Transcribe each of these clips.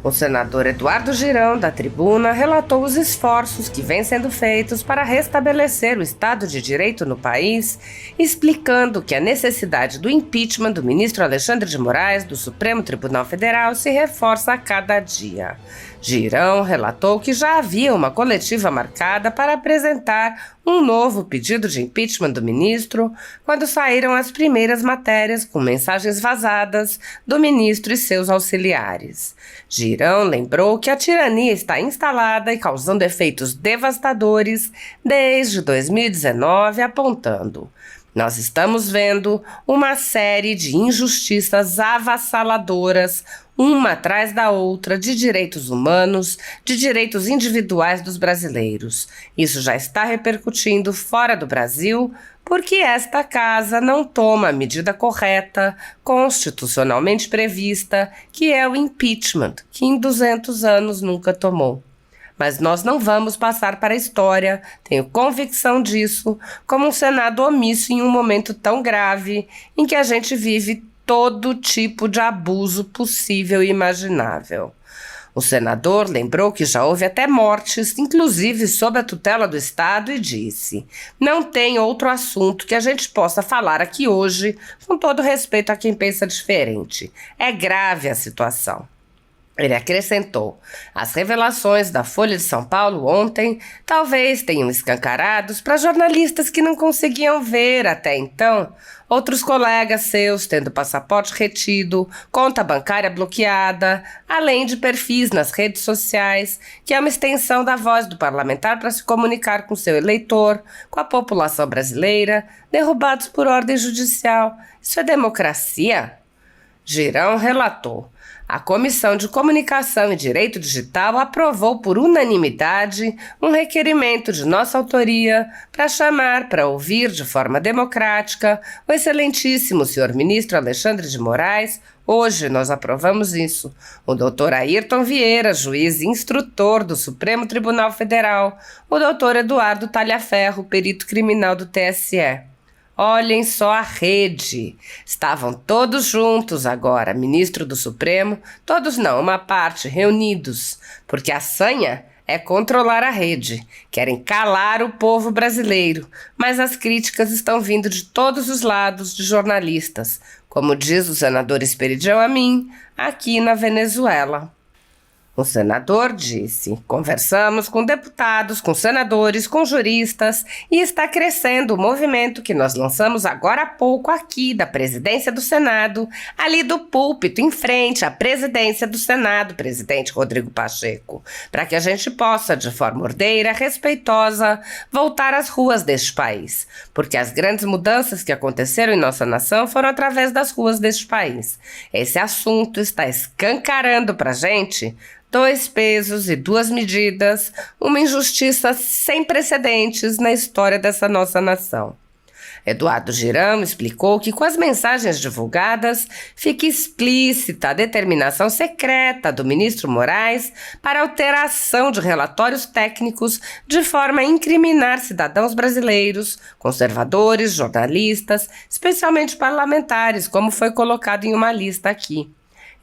O senador Eduardo Girão, da Tribuna, relatou os esforços que vêm sendo feitos para restabelecer o Estado de Direito no país, explicando que a necessidade do impeachment do ministro Alexandre de Moraes, do Supremo Tribunal Federal, se reforça a cada dia. Girão relatou que já havia uma coletiva marcada para apresentar um novo pedido de impeachment do ministro quando saíram as primeiras matérias com mensagens vazadas do ministro e seus auxiliares. Girão lembrou que a tirania está instalada e causando efeitos devastadores desde 2019, apontando: nós estamos vendo uma série de injustiças avassaladoras, uma atrás da outra, de direitos humanos, de direitos individuais dos brasileiros. Isso já está repercutindo fora do Brasil, porque esta casa não toma a medida correta, constitucionalmente prevista, que é o impeachment, que em 200 anos nunca tomou. Mas nós não vamos passar para a história, tenho convicção disso, como um Senado omisso em um momento tão grave em que a gente vive todo tipo de abuso possível e imaginável. O senador lembrou que já houve até mortes, inclusive sob a tutela do Estado, e disse: não tem outro assunto que a gente possa falar aqui hoje, com todo respeito a quem pensa diferente. É grave a situação. Ele acrescentou: as revelações da Folha de São Paulo ontem talvez tenham escancarados para jornalistas que não conseguiam ver até então outros colegas seus tendo passaporte retido, conta bancária bloqueada, além de perfis nas redes sociais, que é uma extensão da voz do parlamentar para se comunicar com seu eleitor, com a população brasileira, derrubados por ordem judicial. Isso é democracia? Girão relatou: a Comissão de Comunicação e Direito Digital aprovou por unanimidade um requerimento de nossa autoria para chamar para ouvir de forma democrática o excelentíssimo senhor ministro Alexandre de Moraes. Hoje nós aprovamos isso. O doutor Ayrton Vieira, juiz e instrutor do Supremo Tribunal Federal. O doutor Eduardo Talhaferro, perito criminal do TSE. Olhem só a rede. Estavam todos juntos agora, ministro do Supremo, todos não, uma parte, reunidos, porque a sanha é controlar a rede. Querem calar o povo brasileiro, mas as críticas estão vindo de todos os lados de jornalistas, como diz o senador Esperidião Amin, aqui na Venezuela. O senador disse: conversamos com deputados, com senadores, com juristas e está crescendo o movimento que nós lançamos agora há pouco aqui da presidência do Senado, ali do púlpito, em frente à presidência do Senado, presidente Rodrigo Pacheco, para que a gente possa, de forma ordeira, respeitosa, voltar às ruas deste país, porque as grandes mudanças que aconteceram em nossa nação foram através das ruas deste país. Esse assunto está escancarando para a gente 2 pesos e 2 medidas, uma injustiça sem precedentes na história dessa nossa nação. Eduardo Girão explicou que com as mensagens divulgadas fica explícita a determinação secreta do ministro Moraes para alteração de relatórios técnicos de forma a incriminar cidadãos brasileiros, conservadores, jornalistas, especialmente parlamentares, como foi colocado em uma lista aqui.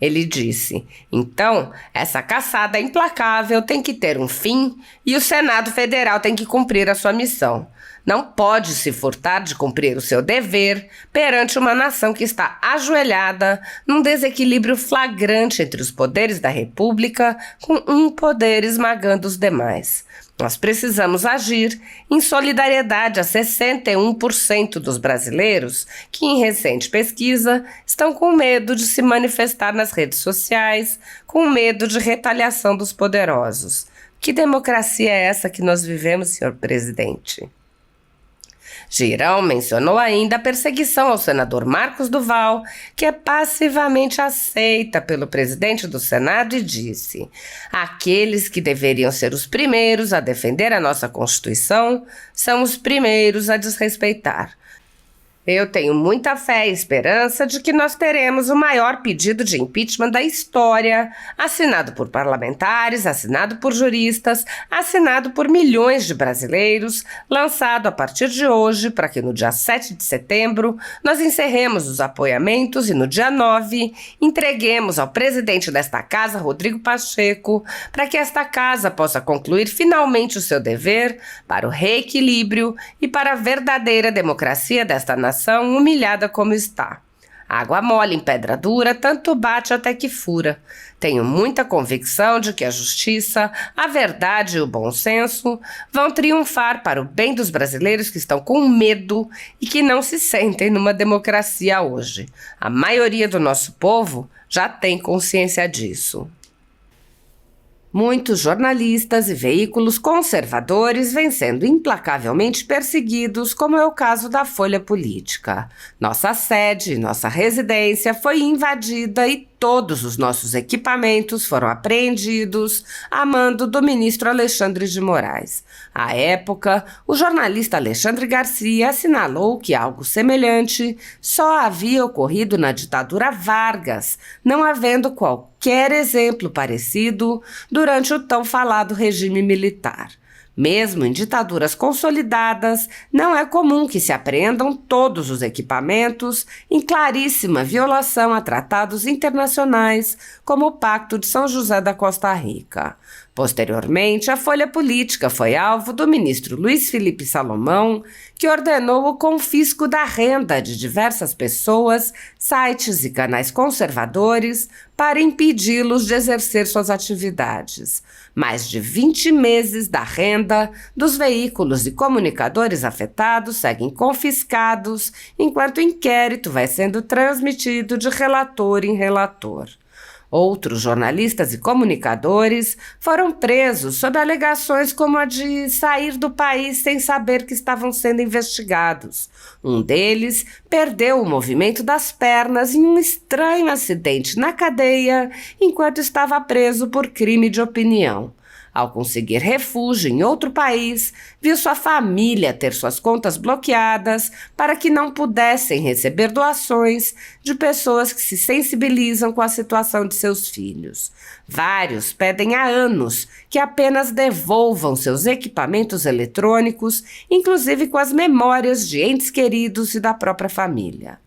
Ele disse: então, essa caçada implacável tem que ter um fim e o Senado Federal tem que cumprir a sua missão. Não pode se furtar de cumprir o seu dever perante uma nação que está ajoelhada num desequilíbrio flagrante entre os poderes da República, com um poder esmagando os demais. Nós precisamos agir em solidariedade a 61% dos brasileiros que, em recente pesquisa, estão com medo de se manifestar nas redes sociais, com medo de retaliação dos poderosos. Que democracia é essa que nós vivemos, senhor presidente? Girão mencionou ainda a perseguição ao senador Marcos Duval, que é passivamente aceita pelo presidente do Senado, e disse: aqueles que deveriam ser os primeiros a defender a nossa Constituição são os primeiros a desrespeitar. Eu tenho muita fé e esperança de que nós teremos o maior pedido de impeachment da história, assinado por parlamentares, assinado por juristas, assinado por milhões de brasileiros, lançado a partir de hoje para que no dia 7 de setembro nós encerremos os apoiamentos e no dia 9 entreguemos ao presidente desta casa, Rodrigo Pacheco, para que esta casa possa concluir finalmente o seu dever para o reequilíbrio e para a verdadeira democracia desta nação humilhada como está. Água mole em pedra dura, tanto bate até que fura. Tenho muita convicção de que a justiça, a verdade e o bom senso vão triunfar para o bem dos brasileiros que estão com medo e que não se sentem numa democracia hoje. A maioria do nosso povo já tem consciência disso. Muitos jornalistas e veículos conservadores vêm sendo implacavelmente perseguidos, como é o caso da Folha Política. Nossa sede, nossa residência foi invadida e todos os nossos equipamentos foram apreendidos a mando do ministro Alexandre de Moraes. À época, o jornalista Alexandre Garcia assinalou que algo semelhante só havia ocorrido na ditadura Vargas, não havendo qualquer exemplo parecido durante o tão falado regime militar. Mesmo em ditaduras consolidadas, não é comum que se apreendam todos os equipamentos em claríssima violação a tratados internacionais, como o Pacto de São José da Costa Rica. Posteriormente, a Folha Política foi alvo do ministro Luiz Felipe Salomão, que ordenou o confisco da renda de diversas pessoas, sites e canais conservadores para impedi-los de exercer suas atividades. Mais de 20 meses da renda dos veículos e comunicadores afetados seguem confiscados, enquanto o inquérito vai sendo transmitido de relator em relator. Outros jornalistas e comunicadores foram presos sob alegações como a de sair do país sem saber que estavam sendo investigados. Um deles perdeu o movimento das pernas em um estranho acidente na cadeia enquanto estava preso por crime de opinião. Ao conseguir refúgio em outro país, viu sua família ter suas contas bloqueadas para que não pudessem receber doações de pessoas que se sensibilizam com a situação de seus filhos. Vários pedem há anos que apenas devolvam seus equipamentos eletrônicos, inclusive com as memórias de entes queridos e da própria família.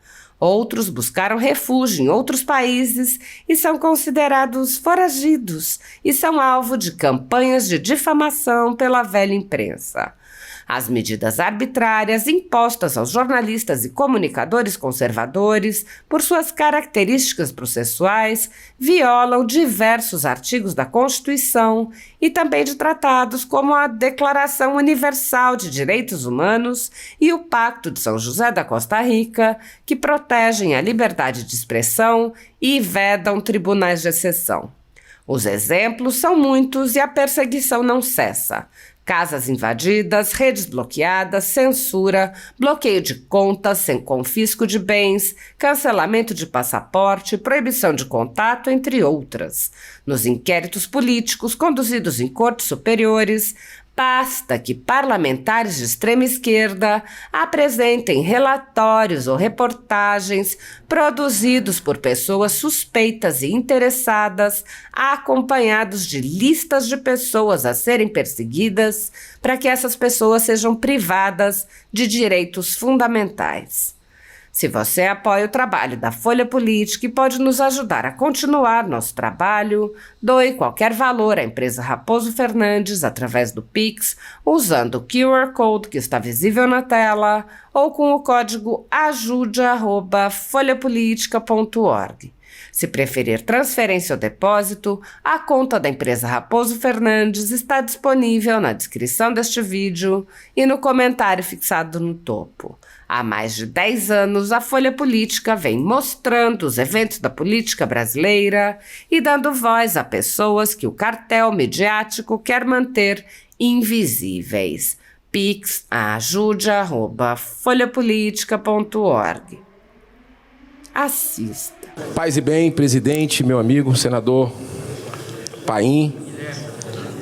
Outros buscaram refúgio em outros países e são considerados foragidos e são alvo de campanhas de difamação pela velha imprensa. As medidas arbitrárias impostas aos jornalistas e comunicadores conservadores, por suas características processuais, violam diversos artigos da Constituição e também de tratados como a Declaração Universal de Direitos Humanos e o Pacto de São José da Costa Rica, que protegem a liberdade de expressão e vedam tribunais de exceção. Os exemplos são muitos e a perseguição não cessa. Casas invadidas, redes bloqueadas, censura, bloqueio de contas sem confisco de bens, cancelamento de passaporte, proibição de contato, entre outras. Nos inquéritos políticos conduzidos em cortes superiores, basta que parlamentares de extrema esquerda apresentem relatórios ou reportagens produzidos por pessoas suspeitas e interessadas, acompanhados de listas de pessoas a serem perseguidas, para que essas pessoas sejam privadas de direitos fundamentais. Se você apoia o trabalho da Folha Política e pode nos ajudar a continuar nosso trabalho, doe qualquer valor à empresa Raposo Fernandes através do Pix, usando o QR Code que está visível na tela ou com o código ajude@folhapolitica.org. Se preferir transferência ou depósito, a conta da empresa Raposo Fernandes está disponível na descrição deste vídeo e no comentário fixado no topo. Há mais de 10 anos, a Folha Política vem mostrando os eventos da política brasileira e dando voz a pessoas que o cartel midiático quer manter invisíveis. Pix ajude@folhapolitica.org. Assista. Paz e bem, presidente, meu amigo, senador Paim,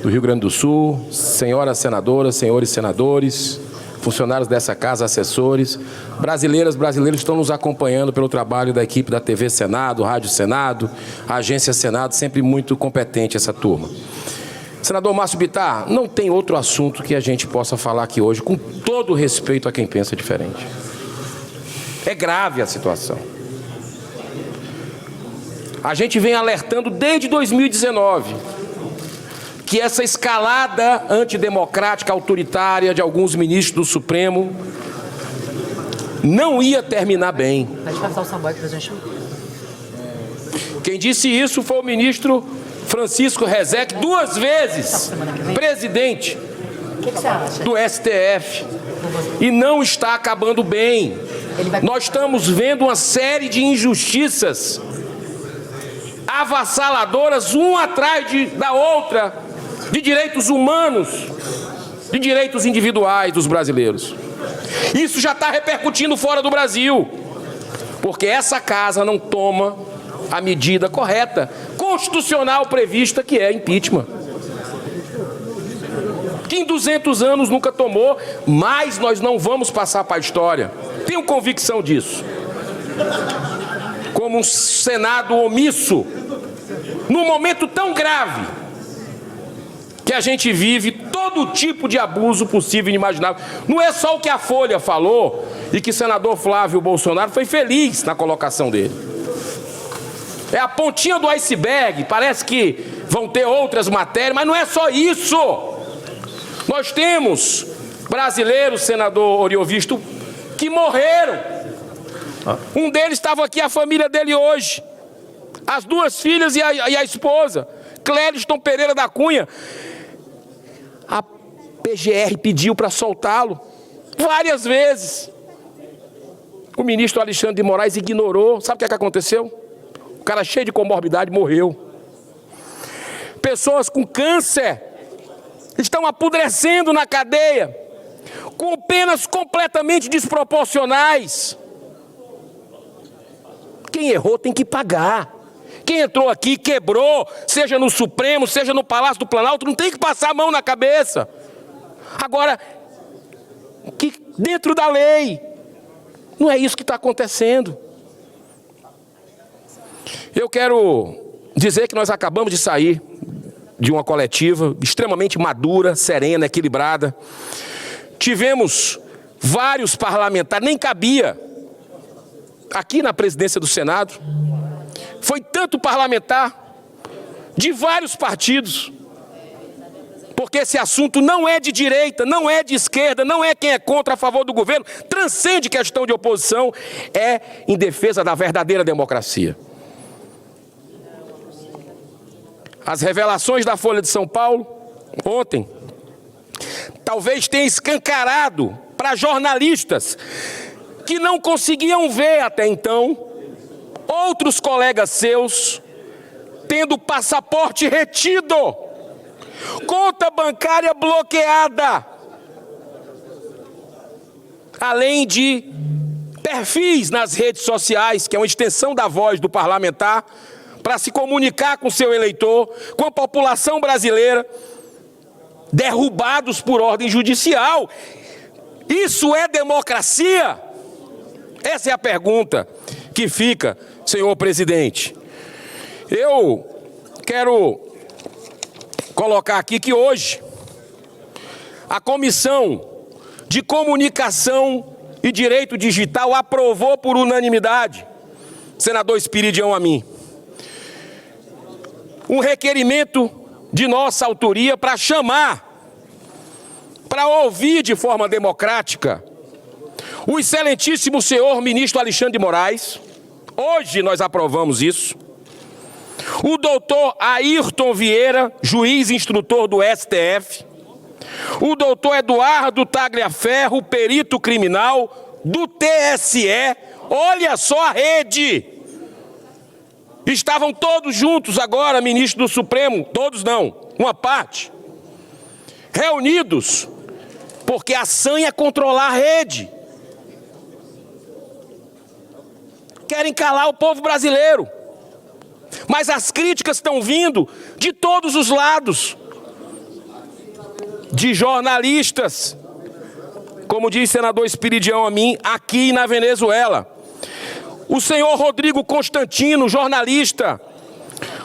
do Rio Grande do Sul, senhoras senadoras, senhores senadores, funcionários dessa casa, assessores, brasileiros que estão nos acompanhando pelo trabalho da equipe da TV Senado, Rádio Senado, a Agência Senado, sempre muito competente essa turma. Senador Márcio Bittar, não tem outro assunto que a gente possa falar aqui hoje, com todo respeito a quem pensa diferente. É grave a situação. A gente vem alertando desde 2019 que essa escalada antidemocrática, autoritária de alguns ministros do Supremo não ia terminar bem. Quem disse isso foi o ministro Francisco Rezec, 2 vezes presidente do STF, e não está acabando bem. Nós estamos vendo uma série de injustiças avassaladoras, uma atrás da outra, de direitos humanos, de direitos individuais dos brasileiros. Isso já está repercutindo fora do Brasil, porque essa casa não toma a medida correta, constitucional prevista, que é impeachment. Que em 200 anos nunca tomou, mas nós não vamos passar para a história. Tenho convicção disso. Como um Senado omisso, num momento tão grave, que a gente vive todo tipo de abuso possível e inimaginável. Não é só o que a Folha falou, e que o senador Flávio Bolsonaro foi feliz na colocação dele. É a pontinha do iceberg, parece que vão ter outras matérias, mas não é só isso. Nós temos brasileiros, senador Oriovisto, que morreram. Um deles estava aqui, a família dele hoje. As 2 filhas e a esposa, Clériston Pereira da Cunha. A PGR pediu para soltá-lo várias vezes. O ministro Alexandre de Moraes ignorou. Sabe o que aconteceu? O cara cheio de comorbidade morreu. Pessoas com câncer estão apodrecendo na cadeia, com penas completamente desproporcionais. Quem errou tem que pagar. Quem entrou aqui, quebrou, seja no Supremo, seja no Palácio do Planalto, não tem que passar a mão na cabeça. Agora, que dentro da lei, não é isso que está acontecendo. Eu quero dizer que nós acabamos de sair de uma coletiva extremamente madura, serena, equilibrada. Tivemos vários parlamentares, nem cabia aqui na presidência do Senado. Foi tanto parlamentar de vários partidos, porque esse assunto não é de direita, não é de esquerda, não é quem é contra, a favor do governo, transcende questão de oposição, é em defesa da verdadeira democracia. As revelações da Folha de São Paulo, ontem, talvez tenha escancarado para jornalistas que não conseguiam ver até então outros colegas seus tendo passaporte retido, conta bancária bloqueada, além de perfis nas redes sociais, que é uma extensão da voz do parlamentar, para se comunicar com seu eleitor, com a população brasileira, derrubados por ordem judicial. Isso é democracia? Essa é a pergunta que fica, senhor presidente. Eu quero colocar aqui que hoje a Comissão de Comunicação e Direito Digital aprovou por unanimidade, senador Espiridião Amin, um requerimento de nossa autoria para chamar, para ouvir de forma democrática, o excelentíssimo senhor ministro Alexandre de Moraes. Hoje nós aprovamos isso. O doutor Ayrton Vieira, juiz instrutor do STF. O doutor Eduardo Tagliaferro, perito criminal do TSE. Olha só a rede! Estavam todos juntos agora, ministro do Supremo, todos não, uma parte, reunidos, porque a sanha é controlar a rede. Querem calar o povo brasileiro. Mas as críticas estão vindo de todos os lados. De jornalistas, como diz o senador Espiridião a mim, aqui na Venezuela. O senhor Rodrigo Constantino, jornalista,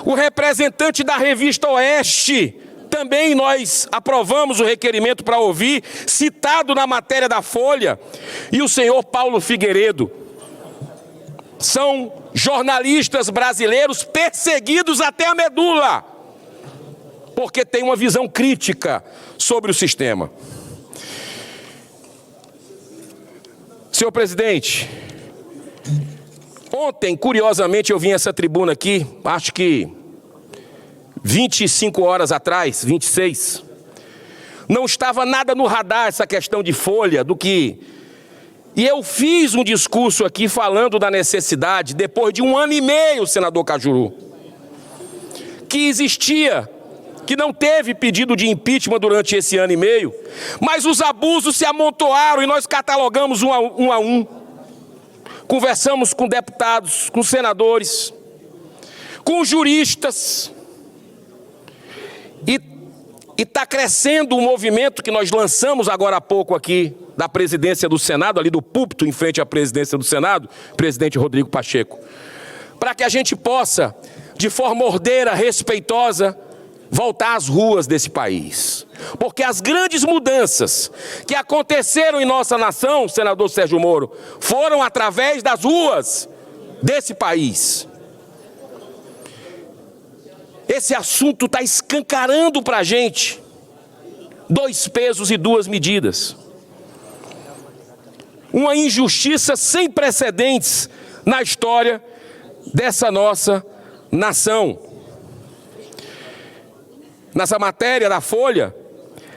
o representante da revista Oeste, também nós aprovamos o requerimento para ouvir, citado na matéria da Folha, e o senhor Paulo Figueiredo. São jornalistas brasileiros perseguidos até a medula, porque têm uma visão crítica sobre o sistema. Senhor presidente, ontem, curiosamente, eu vim a essa tribuna aqui, acho que 25 horas atrás, 26, não estava nada no radar essa questão de Folha, E eu fiz um discurso aqui falando da necessidade, depois de 1 ano e meio, senador Cajuru, que existia, que não teve pedido de impeachment durante esse ano e meio, mas os abusos se amontoaram e nós catalogamos um a um. Conversamos com deputados, com senadores, com juristas, e está crescendo um movimento que nós lançamos agora há pouco aqui, da presidência do Senado, ali do púlpito em frente à presidência do Senado, presidente Rodrigo Pacheco, para que a gente possa, de forma ordeira, respeitosa, voltar às ruas desse país. Porque as grandes mudanças que aconteceram em nossa nação, senador Sérgio Moro, foram através das ruas desse país. Esse assunto está escancarando para a gente 2 pesos e 2 medidas. Uma injustiça sem precedentes na história dessa nossa nação. Nessa matéria da Folha,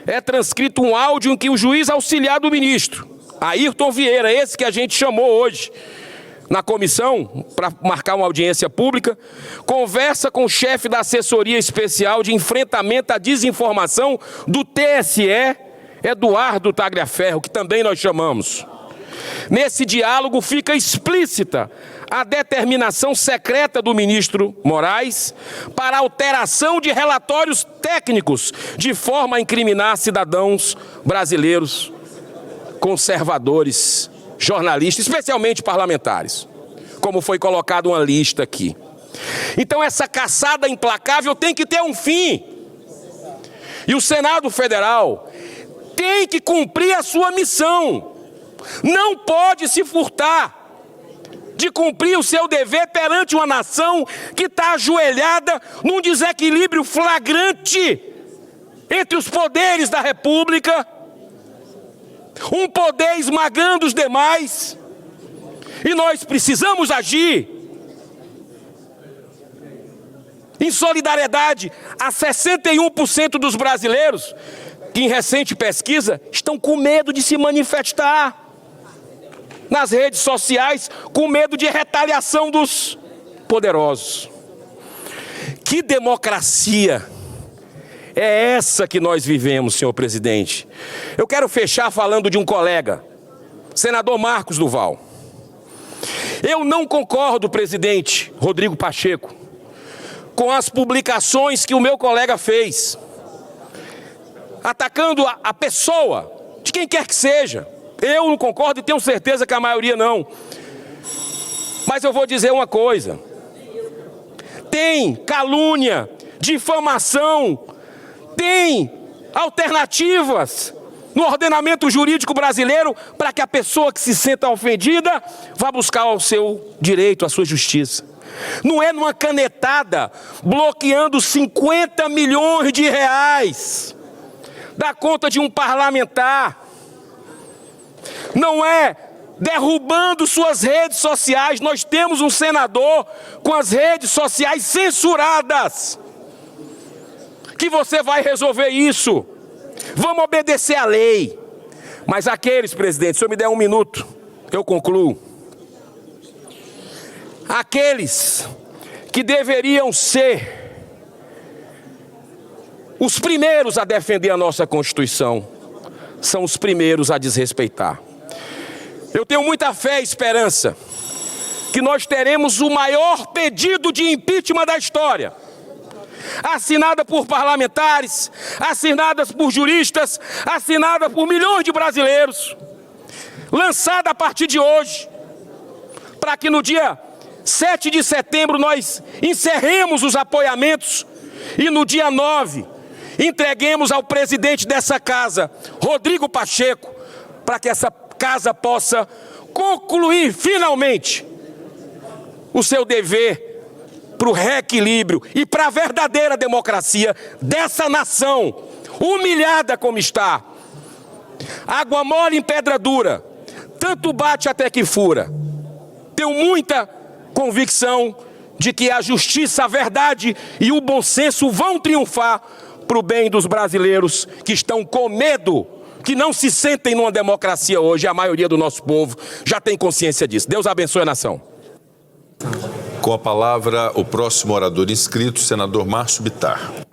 é transcrito um áudio em que o juiz auxiliar do ministro, Ayrton Vieira, esse que a gente chamou hoje na comissão para marcar uma audiência pública, conversa com o chefe da assessoria especial de enfrentamento à desinformação do TSE, Eduardo Tagliaferro, que também nós chamamos. Nesse diálogo fica explícita a determinação secreta do ministro Moraes para alteração de relatórios técnicos, de forma a incriminar cidadãos brasileiros, conservadores, jornalistas, especialmente parlamentares, como foi colocado uma lista aqui. Então essa caçada implacável tem que ter um fim. E o Senado Federal tem que cumprir a sua missão. Não pode se furtar de cumprir o seu dever perante uma nação que está ajoelhada num desequilíbrio flagrante entre os poderes da República, um poder esmagando os demais, e nós precisamos agir em solidariedade a 61% dos brasileiros que, em recente pesquisa, estão com medo de se manifestar nas redes sociais, com medo de retaliação dos poderosos. Que democracia é essa que nós vivemos, senhor presidente? Eu quero fechar falando de um colega, senador Marcos Duval. Eu não concordo, presidente Rodrigo Pacheco, com as publicações que o meu colega fez, atacando a pessoa, de quem quer que seja. Eu não concordo e tenho certeza que a maioria não. Mas eu vou dizer uma coisa. Tem calúnia, difamação, tem alternativas no ordenamento jurídico brasileiro para que a pessoa que se senta ofendida vá buscar o seu direito, a sua justiça. Não é numa canetada bloqueando 50 milhões de reais da conta de um parlamentar. Não é derrubando suas redes sociais. Nós temos um senador com as redes sociais censuradas, que você vai resolver isso. Vamos obedecer à lei. Mas aqueles, presidente, se eu me der 1 minuto, eu concluo. Aqueles que deveriam ser os primeiros a defender a nossa Constituição são os primeiros a desrespeitar. Eu tenho muita fé e esperança que nós teremos o maior pedido de impeachment da história, assinada por parlamentares, assinadas por juristas, assinada por milhões de brasileiros, lançada a partir de hoje, para que no dia 7 de setembro nós encerremos os apoiamentos e no dia 9 entreguemos ao presidente dessa casa, Rodrigo Pacheco, para que essa casa possa concluir finalmente o seu dever para o reequilíbrio e para a verdadeira democracia dessa nação, humilhada como está. Água mole em pedra dura, tanto bate até que fura. Tenho muita convicção de que a justiça, a verdade e o bom senso vão triunfar para o bem dos brasileiros que estão com medo, que não se sentem numa democracia hoje. A maioria do nosso povo já tem consciência disso. Deus abençoe a nação. Com a palavra, o próximo orador inscrito, senador Márcio Bittar.